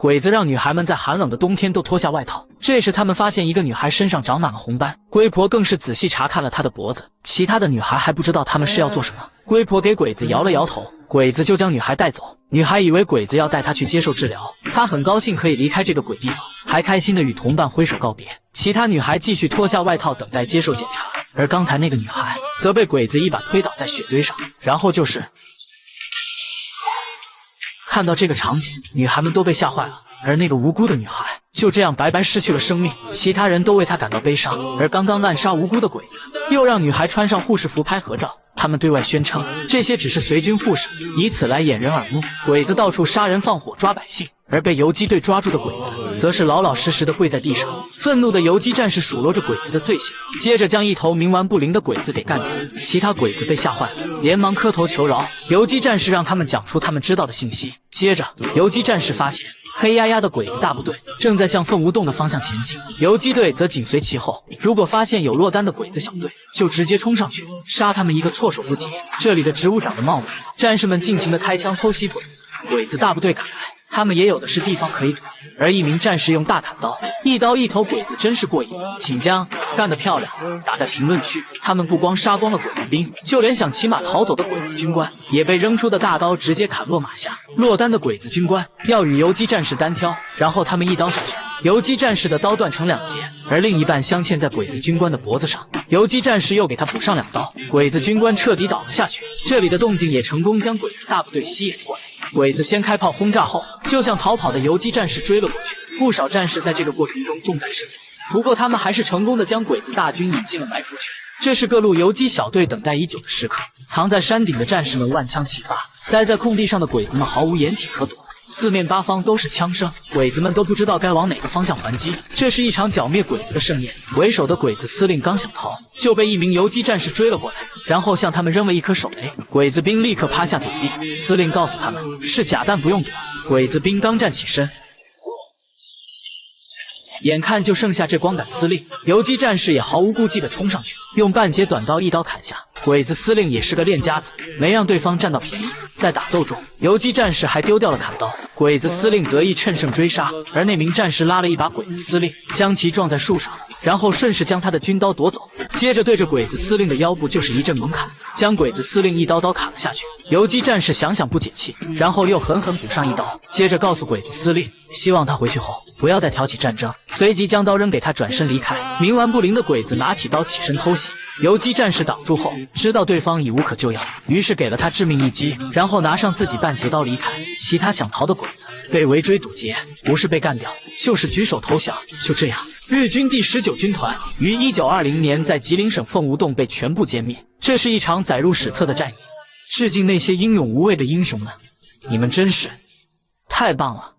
鬼子让女孩们在寒冷的冬天都脱下外套。这时他们发现一个女孩身上长满了红斑，龟婆更是仔细查看了她的脖子。其他的女孩还不知道他们是要做什么。龟婆给鬼子摇了摇头，鬼子就将女孩带走。女孩以为鬼子要带她去接受治疗，她很高兴可以离开这个鬼地方，还开心地与同伴挥手告别。其他女孩继续脱下外套等待接受检查，而刚才那个女孩则被鬼子一把推倒在雪堆上，然后就是看到这个场景，女孩们都被吓坏了，而那个无辜的女孩就这样白白失去了生命，其他人都为她感到悲伤。而刚刚滥杀无辜的鬼子又让女孩穿上护士服拍合照，他们对外宣称这些只是随军护士，以此来掩人耳目。鬼子到处杀人放火抓百姓，而被游击队抓住的鬼子则是老老实实的跪在地上。愤怒的游击战士数落着鬼子的罪行，接着将一头冥顽不灵的鬼子给干掉。其他鬼子被吓坏了，连忙磕头求饶。游击战士让他们讲出他们知道的信息。接着游击战士发现黑压压的鬼子大部队正在向凤梧洞的方向前进，游击队则紧随其后。如果发现有落单的鬼子小队，就直接冲上去杀他们一个措手不及。这里的植物长得茂密，战士们尽情的开枪偷袭鬼子。鬼子大部队赶来，他们也有的是地方可以躲，而一名战士用大砍刀一刀一头鬼子，真是过瘾。请将干得漂亮打在评论区。他们不光杀光了鬼子兵，就连想骑马逃走的鬼子军官也被扔出的大刀直接砍落马下。落单的鬼子军官要与游击战士单挑，然后他们一刀下去，游击战士的刀断成两截，而另一半镶嵌在鬼子军官的脖子上。游击战士又给他补上2刀，鬼子军官彻底倒了下去。这里的动静也成功将鬼子大部队吸引过来。鬼子先开炮轰炸后，就向逃跑的游击战士追了过去。不少战士在这个过程中中弹身亡，不过他们还是成功的将鬼子大军引进了埋伏圈。这是各路游击小队等待已久的时刻。藏在山顶的战士们万枪齐发，待在空地上的鬼子们毫无掩体可躲，四面八方都是枪声，鬼子们都不知道该往哪个方向还击。这是一场剿灭鬼子的盛宴。为首的鬼子司令刚想逃，就被一名游击战士追了过来，然后向他们扔了一颗手雷。鬼子兵立刻趴下躲避，司令告诉他们是假弹不用躲。鬼子兵刚站起身，眼看就剩下这光杆司令，游击战士也毫无顾忌地冲上去，用半截短刀一刀砍下。鬼子司令也是个练家子，没让对方占到便宜。在打斗中，游击战士还丢掉了砍刀，鬼子司令得意趁胜追杀，而那名战士拉了一把鬼子司令，将其撞在树上，然后顺势将他的军刀夺走，接着对着鬼子司令的腰部就是一阵猛砍，将鬼子司令一刀刀砍了下去。游击战士想想不解气，然后又狠狠补上一刀，接着告诉鬼子司令，希望他回去后不要再挑起战争，随即将刀扔给他，转身离开。冥顽不灵的鬼子拿起刀起身偷袭，游击战士挡住后，知道对方已无可救药，于是给了他致命一击，然后拿上自己半截刀离开。其他想逃的鬼子被围追堵截，不是被干掉，就是举手投降。就这样，日军第19军团于1920年在吉林省凤梧洞被全部歼灭。这是一场载入史册的战役，致敬那些英勇无畏的英雄们，你们真是太棒了。